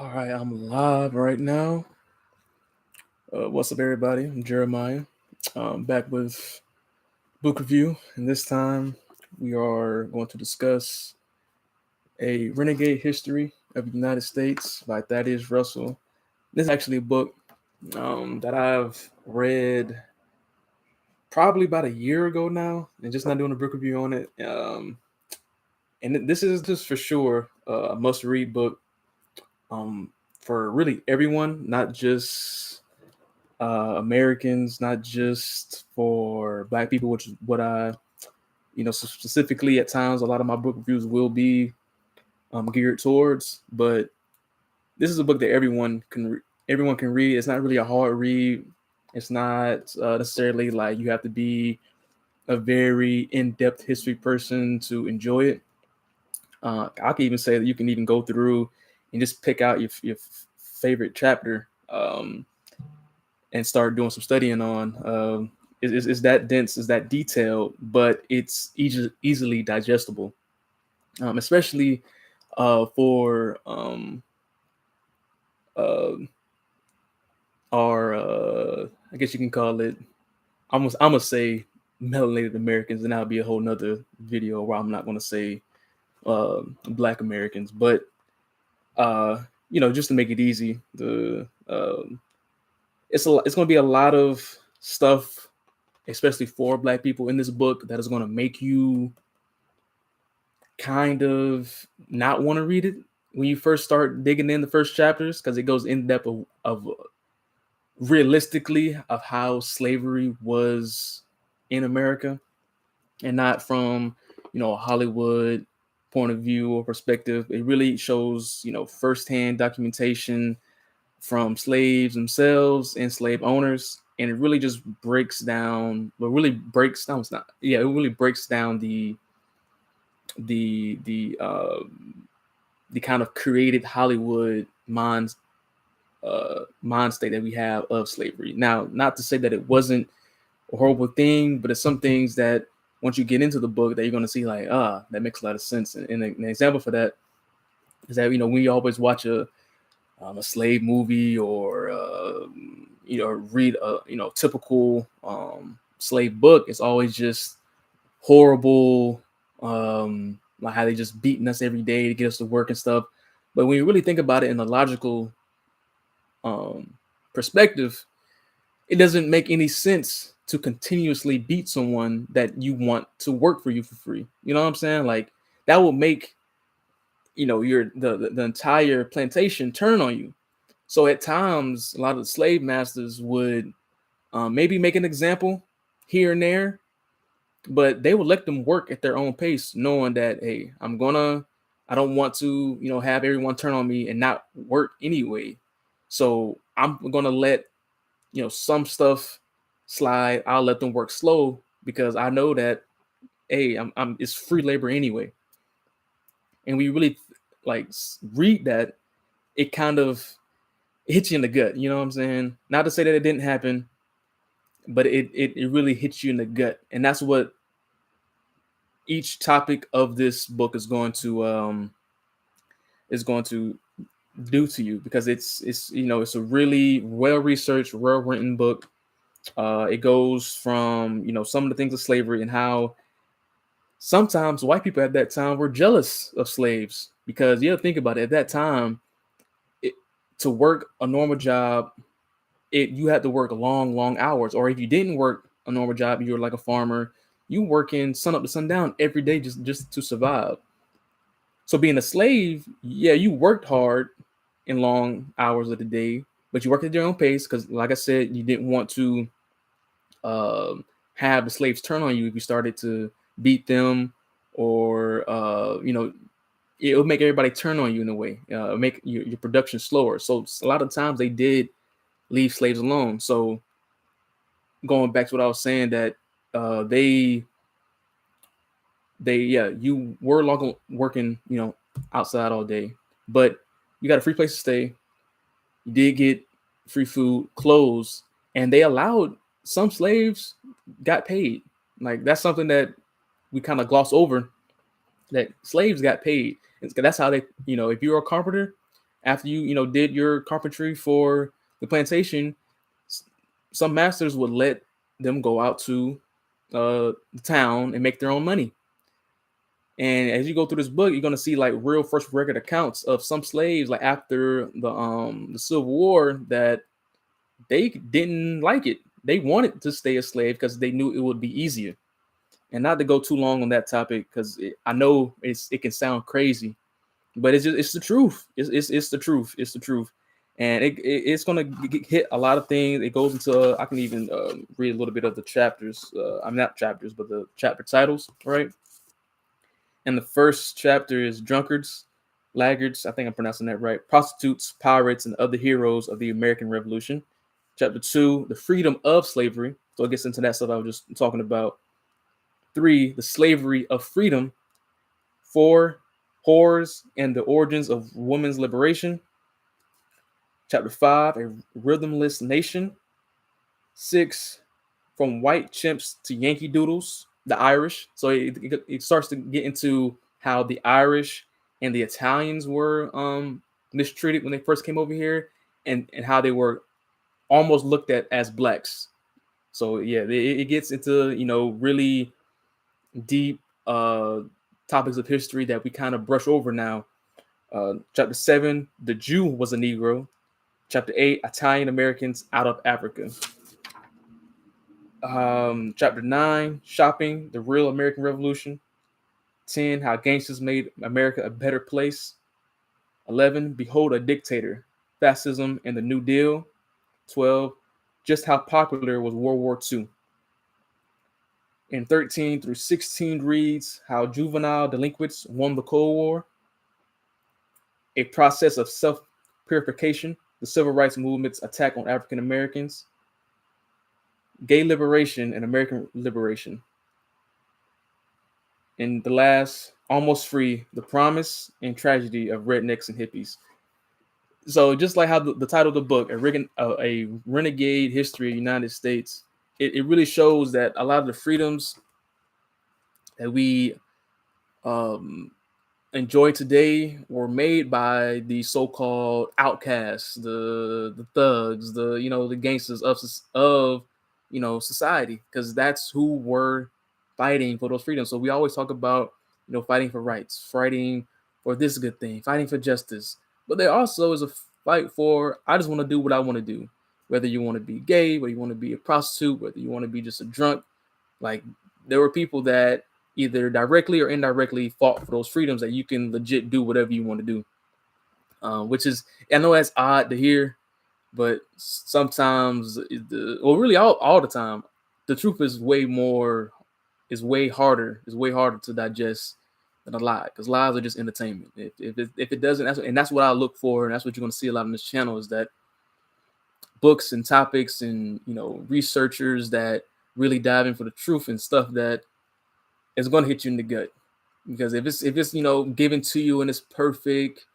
All right, I'm live right now. What's up, everybody? I'm Jeremiah. Back with book review, and this time we are going to discuss a Renegade History of the United States by Thaddeus Russell. This is actually a book that I've read probably about a year ago now, and just not doing a book review on it. And this is just for sure a must-read book for really everyone, not just Americans, not just for Black people, which is what specifically at times a lot of my book reviews will be geared towards. But this is a book that everyone can read. It's not really a hard read. It's not necessarily like you have to be a very in-depth history person to enjoy it. I can even say that you can even go through and just pick out your favorite chapter. And start doing some studying on. Is that dense, is that detailed, but it's easily digestible, especially for uh, our, I guess you can call it, I'm gonna say melanated Americans, and that'll be a whole nother video where I'm not gonna say Black Americans, but just to make it easy, it's going to be a lot of stuff, especially for Black people in this book, that is going to make you kind of not want to read it when you first start digging in the first chapters, because it goes in depth of realistically of how slavery was in America, and not from a Hollywood point of view or perspective. It really shows firsthand documentation from slaves themselves and slave owners, and it really just breaks down. But really breaks down. It's not. Yeah, it really breaks down the the uh, the kind of created Hollywood mind state that we have of slavery. Now, not to say that it wasn't a horrible thing, but it's some things that once you get into the book that you're going to see like, that makes a lot of sense. And an example for that is that we always watch a slave movie, or read a typical slave book, it's always just horrible, like how they just beating us every day to get us to work and stuff. But when you really think about it in a logical perspective, it doesn't make any sense to continuously beat someone that you want to work for you for free. You know what I'm saying? Like, that will make the entire plantation turn on you. So at times, a lot of the slave masters would maybe make an example here and there, but they would let them work at their own pace, knowing that, hey, I don't want to, have everyone turn on me and not work anyway. So I'm gonna let some stuff slide. I'll let them work slow because I know that, hey, it's free labor anyway. And we really like read that, it kind of hits you in the gut. You know what I'm saying? Not to say that it didn't happen, but it really hits you in the gut, and that's what each topic of this book is going to do to you, because it's a really well researched, well written book. It goes from some of the things of slavery, and how sometimes white people at that time were jealous of slaves, because you have to think about it. At that time, to work a normal job, you had to work long hours. Or if you didn't work a normal job, you were like a farmer, you working sun up to sundown every day just to survive. So being a slave, yeah, you worked hard in long hours of the day, but you worked at your own pace, because, like I said, you didn't want to have the slaves turn on you if you started to beat them, or it would make everybody turn on you in a way, make your production slower. So a lot of times they did leave slaves alone. So going back to what I was saying, that they yeah, you were long working outside all day, but you got a free place to stay. You did get free food, clothes, and they allowed some slaves got paid. Like, that's something that we kind of gloss over, that slaves got paid. That's how they, if you're a carpenter, After you did your carpentry for the plantation, some masters would let them go out to the town and make their own money. And as you go through this book, you're gonna see like real first record accounts of some slaves, like after the Civil War, that they didn't like it. They wanted to stay a slave because they knew it would be easier. And not to go too long on that topic, because I know it can sound crazy, but it's the truth. It's the truth. It's the truth, and it's gonna hit a lot of things. It goes into I can even read a little bit of the chapters. I'm not chapters, but the chapter titles, right? And the first chapter is drunkards, laggards. I think I'm pronouncing that right. Prostitutes, pirates, and other heroes of the American Revolution. Chapter 2, the freedom of slavery. So it gets into that stuff I was just talking about. 3, the slavery of freedom. 4, whores and the origins of women's liberation. Chapter 5, a rhythmless nation. 6, from white chimps to Yankee Doodles, the Irish. So it starts to get into how the Irish and the Italians were mistreated when they first came over here, and how they were almost looked at as blacks. So yeah, it gets into really deep topics of history that we kind of brush over now. Chapter 7, the Jew was a Negro. Chapter 8, Italian Americans out of Africa. Chapter 9, shopping, the real American Revolution. 10, how gangsters made America a better place. 11, behold a dictator, fascism and the New Deal. 12, just how popular was World War II. And 13 through 16 reads how juvenile delinquents won the Cold War, a process of self-purification, the civil rights movement's attack on African Americans, gay liberation and American liberation. And the last, almost free, the promise and tragedy of rednecks and hippies. So just like how the title of the book, a renegade history of the United States, it really shows that a lot of the freedoms that we enjoy today were made by the so-called outcasts, the thugs, the gangsters of society, because that's who were fighting for those freedoms. So we always talk about fighting for rights, fighting for this good thing, fighting for justice, but there also is a fight for I just want to do what I want to do, whether you want to be gay, whether you want to be a prostitute, whether you want to be just a drunk. Like there were people that either directly or indirectly fought for those freedoms that you can legit do whatever you want to do. Which is, I know that's odd to hear, but sometimes, really all the time, the truth is way harder to digest than a lie, because lies are just entertainment. If it doesn't, that's what I look for, and that's what you're going to see a lot on this channel, is that books and topics and researchers that really dive in for the truth and stuff that is going to hit you in the gut. Because if it's given to you in this perfect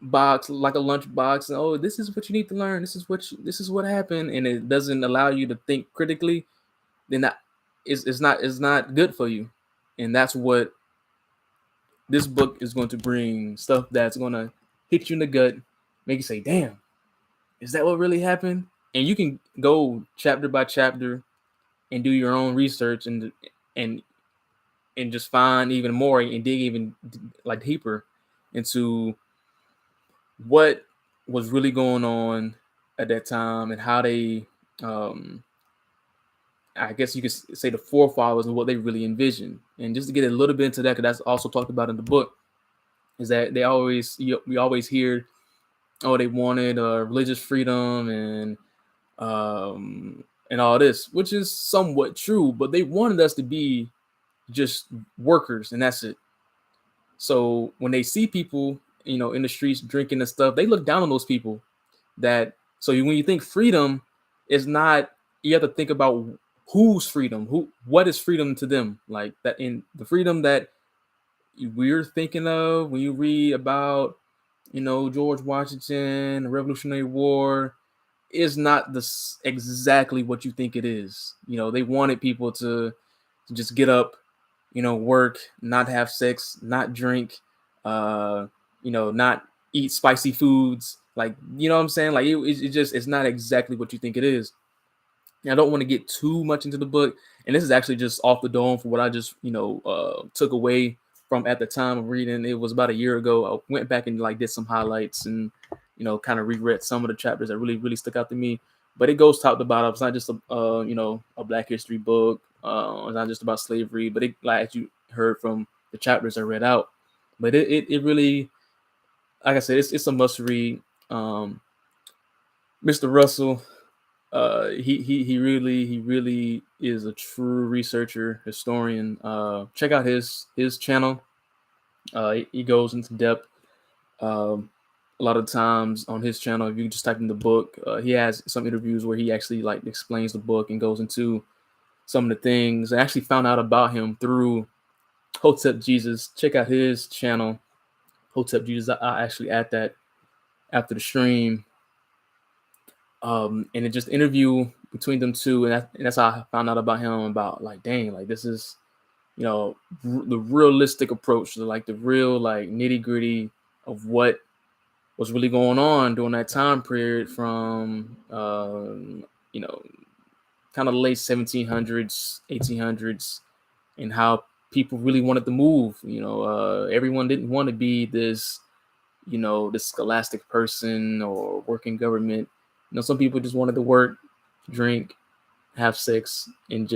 box, like a lunch box, and oh, this is what you need to learn, this is what happened, and it doesn't allow you to think critically, then it's not good for you. And that's what this book is going to bring, stuff that's going to hit you in the gut, make you say, damn, is that what really happened? And you can go chapter by chapter and do your own research and just find even more and dig even like deeper into what was really going on at that time, and how they I guess you could say the forefathers and what they really envisioned. And just to get a little bit into that, because that's also talked about in the book, is that we always hear, oh, they wanted religious freedom and all this, which is somewhat true, but they wanted us to be just workers, and that's it. So when they see people in the streets drinking and stuff, they look down on those people. So when you think freedom, is not, you have to think about whose freedom, what is freedom to them, like that. In the freedom that we're thinking of when you read about George Washington, the Revolutionary War, is not exactly what you think it is. They wanted people to just get up, work, not have sex, not drink, not eat spicy foods. Like, you know what I'm saying? Like it's not exactly what you think it is. And I don't want to get too much into the book. And this is actually just off the dome for what I just, took away from at the time of reading. It was about a year ago. I went back and like did some highlights and, kind of reread some of the chapters that really, really stuck out to me. But it goes top to bottom. It's not just a Black history book. It's not just about slavery, but it, like you heard from the chapters I read out. But it really, like I said, it's a must read. Mr. Russell, he really is a true researcher, historian. Check out his channel. He goes into depth. A lot of times on his channel, if you just type in the book, he has some interviews where he actually like explains the book and goes into some of the things. I actually found out about him through Hotep Jesus. Check out his channel, Hotep Jesus. I actually add that after the stream. And it just interview between them two, and that's how I found out about him. About like, dang, like this is, the realistic approach to like the real like nitty gritty of what was really going on during that time period from, kind of late 1700s, 1800s, and how people really wanted to move. Everyone didn't want to be this, this scholastic person or work in government. Some people just wanted to work, drink, have sex, and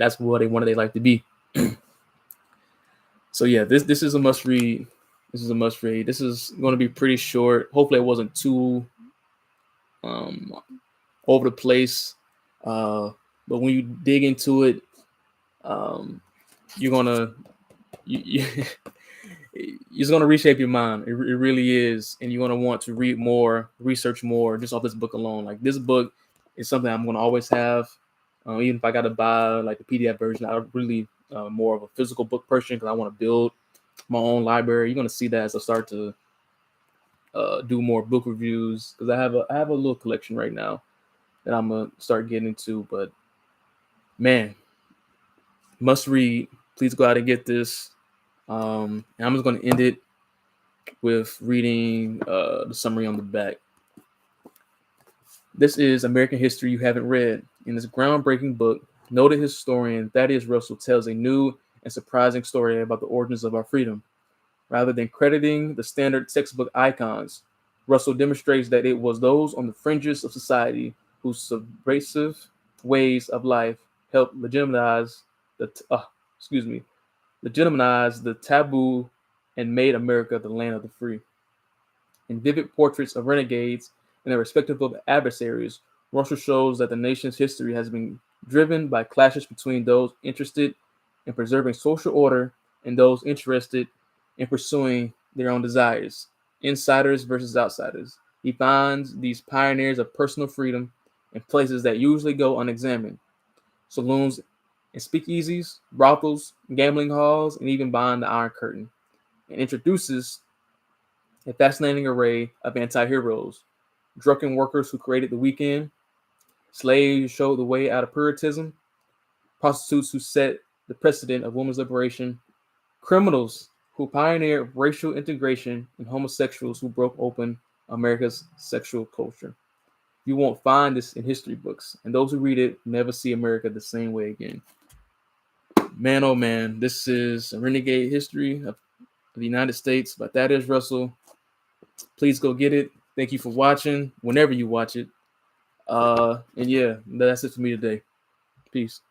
that's what they wanted their life to be. So yeah, this is a must read. This is a must read. This is going to be pretty short. Hopefully, it wasn't too over the place. But when you dig into it, you're gonna it's gonna reshape your mind. It really is, and you're gonna want to read more, research more, just off this book alone. Like this book is something I'm gonna always have, even if I gotta buy like the PDF version. I'm really more of a physical book person because I want to build my own library. You're gonna see that as I start to do more book reviews, because I have a little collection right now that I'm gonna start getting into. But man, must read. Please go out and get this. And I'm just gonna end it with reading the summary on the back. This is American History You Haven't Read. In this groundbreaking book, noted historian Thaddeus Russel tells a new and surprising story about the origins of our freedom. Rather than crediting the standard textbook icons, Russell demonstrates that it was those on the fringes of society whose subversive ways of life helped legitimize the taboo and made America the land of the free. In vivid portraits of renegades and their respective adversaries, Russell shows that the nation's history has been driven by clashes between those interested in preserving social order and those interested in pursuing their own desires, insiders versus outsiders. He finds these pioneers of personal freedom in places that usually go unexamined: saloons and speakeasies, brothels, gambling halls, and even behind the Iron Curtain, and introduces a fascinating array of anti-heroes: drunken workers who created the weekend, slaves who showed the way out of Puritanism, prostitutes who set the precedent of women's liberation, criminals who pioneered racial integration, and homosexuals who broke open America's sexual culture. You won't find this in history books, and those who read it never see America the same way again. Man, oh man, this is a Renegade History of the United States by Thaddeus Russel. Please go get it. Thank you for watching, whenever you watch it. And yeah, that's it for me today. Peace.